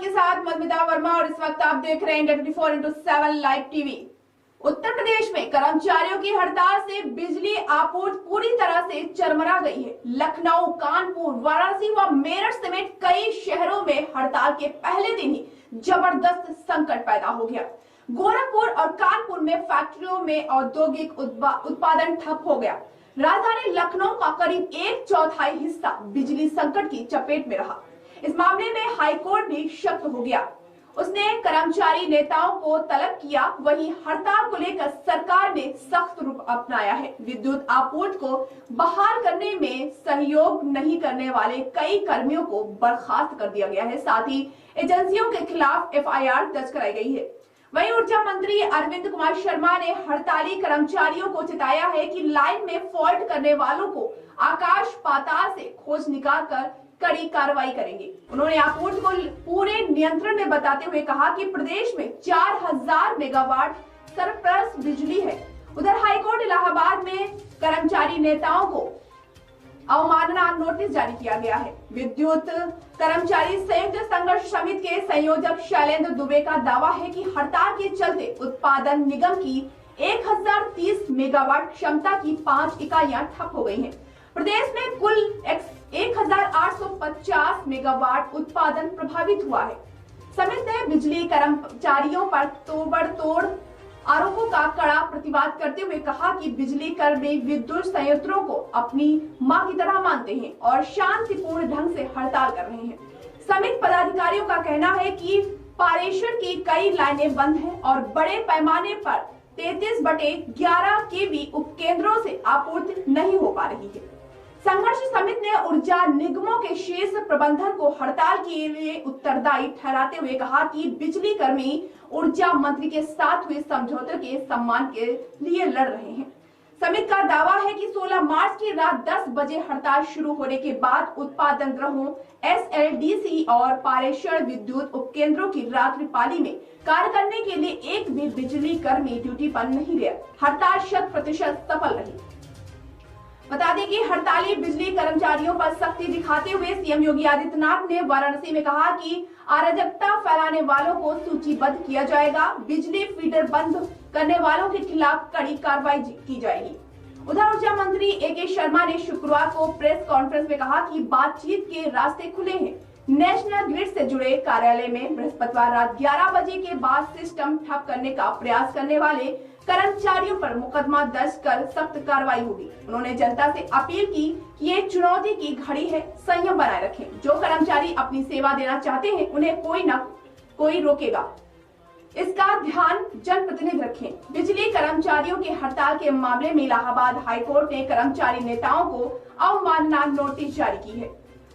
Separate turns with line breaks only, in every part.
आपके साथ मधुमिता वर्मा और इस वक्त आप देख रहे हैं India 24/7 live TV. Uttar Pradesh में कर्मचारियों की हड़ताल से बिजली आपूर्ति पूरी तरह से चरमरा गई है। लखनऊ, कानपुर, वाराणसी व मेरठ समेत कई शहरों में हड़ताल के पहले दिन ही जबरदस्त संकट पैदा हो गया। गोरखपुर और कानपुर में फैक्ट्रियों में औद्योगिक उत्पादन ठप हो गया। राजधानी लखनऊ का करीब 1/4 हिस्सा बिजली संकट की चपेट में रहा। इस मामले में हाईकोर्ट भी सख्त हो गया। उसने कर्मचारी नेताओं को तलब किया। वहीं हड़ताल को लेकर सरकार ने सख्त रुख अपनाया है। विद्युत आपूर्ति को बहाल करने में सहयोग नहीं करने वाले कई कर्मियों को बर्खास्त कर दिया गया है। साथ ही एजेंसियों के खिलाफ FIR दर्ज कराई गई है। वहीं ऊर्जा मंत्री अरविंद कुमार शर्मा ने हड़ताली कर्मचारियों को चेताया है कि लाइन में फॉल्ट करने वालों को आकाश पाताल से खोज निकाल कर कड़ी कार्रवाई करेंगे। उन्होंने आपूर्ति को पूरे नियंत्रण में बताते हुए कहा कि प्रदेश में 4000 मेगावाट सरप्लस बिजली है। उधर हाईकोर्ट इलाहाबाद में कर्मचारी नेताओं को अवमानना नोटिस जारी किया गया है। विद्युत कर्मचारी संयुक्त संघर्ष समिति के संयोजक शैलेंद्र दुबे का दावा है कि हड़ताल के चलते उत्पादन निगम की 1030 मेगावाट क्षमता की 5 इकाइयां ठप हो गई हैं। प्रदेश में कुल 1850 मेगावाट उत्पादन प्रभावित हुआ है। समिति ने बिजली कर्मचारियों पर तोड़फोड़ आरोपों का कड़ा प्रतिवाद करते हुए कहा कि बिजली कर्मी विद्युत संयंत्रों को अपनी मां की तरह मानते हैं और शांतिपूर्ण ढंग से हड़ताल कर रहे हैं। समिति पदाधिकारियों का कहना है कि पारेषण की कई लाइनें बंद हैं और बड़े पैमाने पर 33/11 kV उपकेंद्रों से आपूर्ति नहीं हो पा रही है। संघर्ष समिति ने ऊर्जा निगमों के शीर्ष प्रबंधन को हड़ताल के लिए उत्तरदायी ठहराते हुए कहा कि बिजली कर्मी ऊर्जा मंत्री के साथ हुए समझौते के सम्मान के लिए लड़ रहे हैं। समिति का दावा है कि 16 मार्च की रात 10 बजे हड़ताल शुरू होने के बाद उत्पादन गृहों, SLDC और पारेषण विद्युत उपकेंद्रों की रात्रि पाली में कार्य करने के लिए एक भी बिजली कर्मी ड्यूटी पर नहीं गया। हड़ताल 100% सफल रही। बता दें कि हड़ताली बिजली कर्मचारियों पर सख्ती दिखाते हुए सीएम योगी आदित्यनाथ ने वाराणसी में कहा कि अराजकता फैलाने वालों को सूचीबद्ध किया जाएगा। बिजली फीडर बंद करने वालों के खिलाफ कड़ी कार्रवाई की जाएगी। उधर ऊर्जा मंत्री AK शर्मा ने शुक्रवार को प्रेस कॉन्फ्रेंस में कहा कि बातचीत के रास्ते खुले हैं। नेशनल ग्रिड से जुड़े कार्यालय में बृहस्पतिवार रात 11 बजे के बाद सिस्टम ठप करने का प्रयास करने वाले कर्मचारियों पर मुकदमा दर्ज कर सख्त कार्रवाई होगी। उन्होंने जनता से अपील की कि ये चुनौती की घड़ी है, संयम बनाए रखें। जो कर्मचारी अपनी सेवा देना चाहते हैं उन्हें कोई न कोई रोकेगा, इसका ध्यान जनप्रतिनिधि रखें। बिजली कर्मचारियों के हड़ताल के मामले में इलाहाबाद हाईकोर्ट ने कर्मचारी नेताओं को अवमानना नोटिस जारी की है।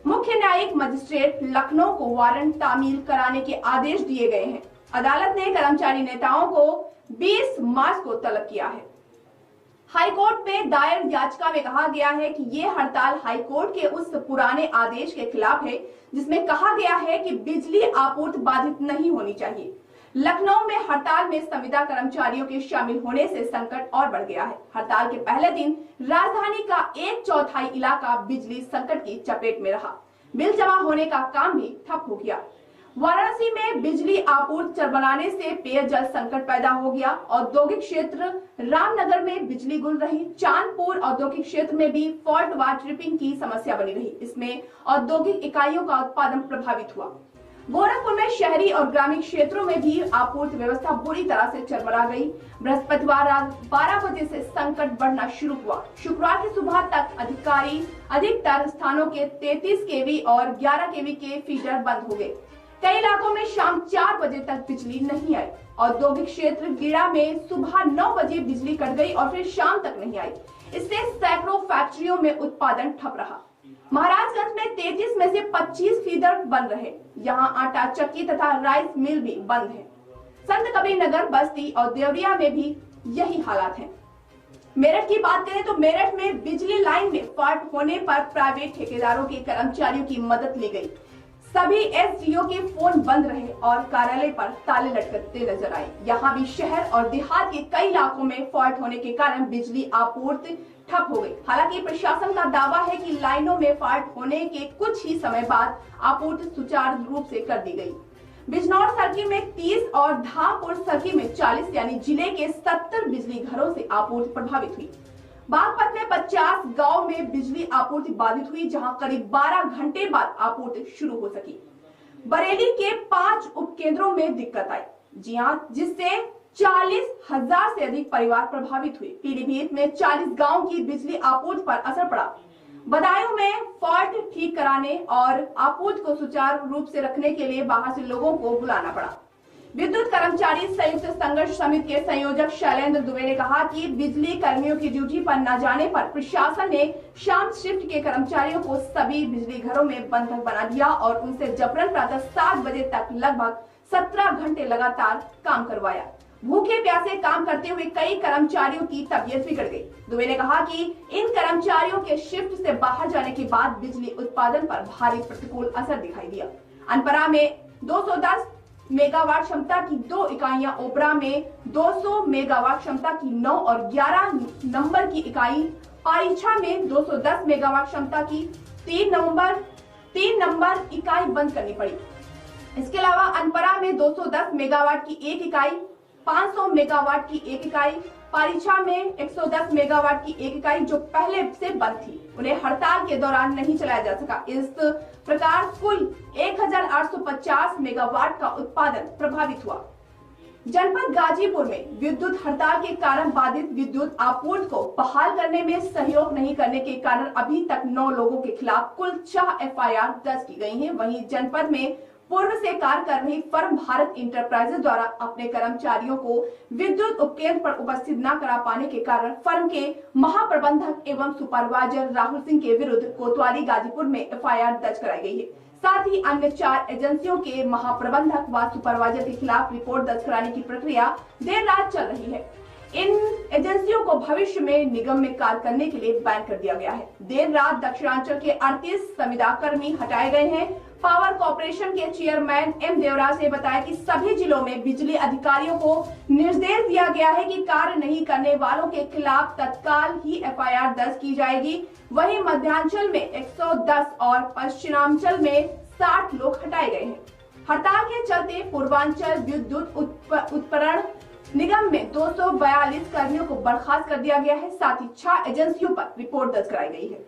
मुख्य न्यायिक मजिस्ट्रेट लखनऊ को वारंट तामील कराने के आदेश दिए गए हैं। अदालत ने कर्मचारी नेताओं को 20 मार्च को तलब किया है। हाईकोर्ट में दायर याचिका में कहा गया है कि ये हड़ताल हाईकोर्ट के उस पुराने आदेश के खिलाफ है जिसमें कहा गया है कि बिजली आपूर्ति बाधित नहीं होनी चाहिए। लखनऊ में हड़ताल में संविदा कर्मचारियों के शामिल होने से संकट और बढ़ गया है। हड़ताल के पहले दिन राजधानी का 1/4 इलाका बिजली संकट की चपेट में रहा। बिल जमा होने का काम भी ठप हो गया। वाराणसी में बिजली आपूर्ति चरमराने से पेयजल संकट पैदा हो गया। औद्योगिक क्षेत्र रामनगर में बिजली गुल रही। चांदपुर औद्योगिक क्षेत्र में भी फॉल्ट व ट्रिपिंग की समस्या बनी रही। इसमें औद्योगिक इकाइयों का उत्पादन प्रभावित हुआ। गोरखपुर में शहरी और ग्रामीण क्षेत्रों में भी आपूर्ति व्यवस्था बुरी तरह से चरमरा गई। बृहस्पतिवार रात 12 बजे से संकट बढ़ना शुरू हुआ। शुक्रवार की सुबह तक अधिकतर स्थानों के 33 kV और 11 kV के फीडर बंद हो गए। कई इलाकों में शाम 4 बजे तक बिजली नहीं आई। औद्योगिक क्षेत्र गीड़ा में सुबह 9 बजे बिजली कट गई और फिर शाम तक नहीं आई। इससे सैकड़ों फैक्ट्रियों में उत्पादन ठप रहा। महाराजगंज में 33 में से 25 फीडर बंद रहे। यहाँ आटा चक्की तथा राइस मिल भी बंद है। संत कबीर नगर, बस्ती और देवरिया में भी यही हालात हैं। मेरठ की बात करें तो मेरठ में बिजली लाइन में फॉल्ट होने पर प्राइवेट ठेकेदारों के कर्मचारियों की मदद ली गई। सभी SDO के फोन बंद रहे और कार्यालय पर ताले लटकते नजर आए। यहाँ भी शहर और देहात के कई इलाकों में फॉल्ट होने के कारण बिजली आपूर्ति ठप हो गई। हालांकि प्रशासन का दावा है कि लाइनों में फॉल्ट होने के कुछ ही समय बाद आपूर्ति सुचारू रूप से कर दी गई। बिजनौर सर्किल में 30 और धामपुर सर्किल में 40 यानी जिले के 70 बिजली घरों से आपूर्ति प्रभावित हुई। बागपत में 50 गांव में बिजली आपूर्ति बाधित हुई, जहां करीब 12 घंटे बाद आपूर्ति शुरू हो सकी। बरेली के 5 उपकेंद्रों में दिक्कत आई, जी हां, जिससे 40,000 से अधिक परिवार प्रभावित हुए। पीलीभीत में 40 गांव की बिजली आपूर्ति पर असर पड़ा। बदायूं में फॉल्ट ठीक कराने और आपूर्ति को सुचारू रूप से रखने के लिए बाहर से लोगों को बुलाना पड़ा। विद्युत कर्मचारी संयुक्त संघर्ष समिति के संयोजक शैलेंद्र दुबे ने कहा कि बिजली कर्मियों की ड्यूटी पर न जाने पर प्रशासन ने शाम शिफ्ट के कर्मचारियों को सभी बिजली घरों में बंधक बना दिया और उनसे जबरन प्रातः 7 बजे तक लगभग 17 घंटे लगातार काम करवाया। भूखे प्यासे काम करते हुए कई कर्मचारियों की तबीयत बिगड़ गई। दुबे ने कहा कि इन कर्मचारियों के शिफ्ट से बाहर जाने के बाद बिजली उत्पादन पर भारी प्रतिकूल असर दिखाई दिया। अनपरा में 210 मेगावाट क्षमता की 2 इकाइयां, ओबरा में 200 मेगावाट क्षमता की 9 और 11 नंबर की इकाई, पारीछा में 210 मेगावाट क्षमता की 3 नंबर इकाई बंद करनी पड़ी। इसके अलावा अनपरा में 210 मेगावाट की 1 इकाई, 500 मेगावाट की 1 इकाई, पारीछा में 110 मेगावाट की 1 इकाई जो पहले से बंद थी, उन्हें हड़ताल के दौरान नहीं चलाया जा सका। इस प्रकार कुल 1850 मेगावाट का उत्पादन प्रभावित हुआ। जनपद गाजीपुर में विद्युत हड़ताल के कारण बाधित विद्युत आपूर्ति को बहाल करने में सहयोग नहीं करने के कारण अभी तक 9 लोगों के खिलाफ कुल 6 एफआईआर दर्ज की गई हैं। वहीं जनपद में पूर्व से कार्य कर रही फर्म भारत इंटरप्राइजेज द्वारा अपने कर्मचारियों को विद्युत उपकेंद्र पर उपस्थित न करा पाने के कारण फर्म के महाप्रबंधक एवं सुपरवाइजर राहुल सिंह के विरुद्ध कोतवाली गाजीपुर में एफआईआर दर्ज कराई गई है। साथ ही अन्य 4 एजेंसियों के महाप्रबंधक व सुपरवाइजर के खिलाफ रिपोर्ट दर्ज कराने की प्रक्रिया देर रात चल रही है। इन एजेंसियों को भविष्य में निगम में कार्य करने के लिए बैन कर दिया गया है। देर रात दक्षिणांचल के 38 संविदाकर्मी हटाए गए हैं। पावर कॉर्पोरेशन के चेयरमैन एम देवराज ने बताया कि सभी जिलों में बिजली अधिकारियों को निर्देश दिया गया है कि कार्य नहीं करने वालों के खिलाफ तत्काल ही एफआईआर दर्ज की जाएगी। वहीं मध्यांचल में 110 और पश्चिमांचल में 60 लोग हटाए गए हैं। हड़ताल के चलते पूर्वांचल विद्युत उत्पादन निगम में 242 कर्मियों को बर्खास्त कर दिया गया है। साथ ही 6 एजेंसियों पर रिपोर्ट दर्ज कराई गई है।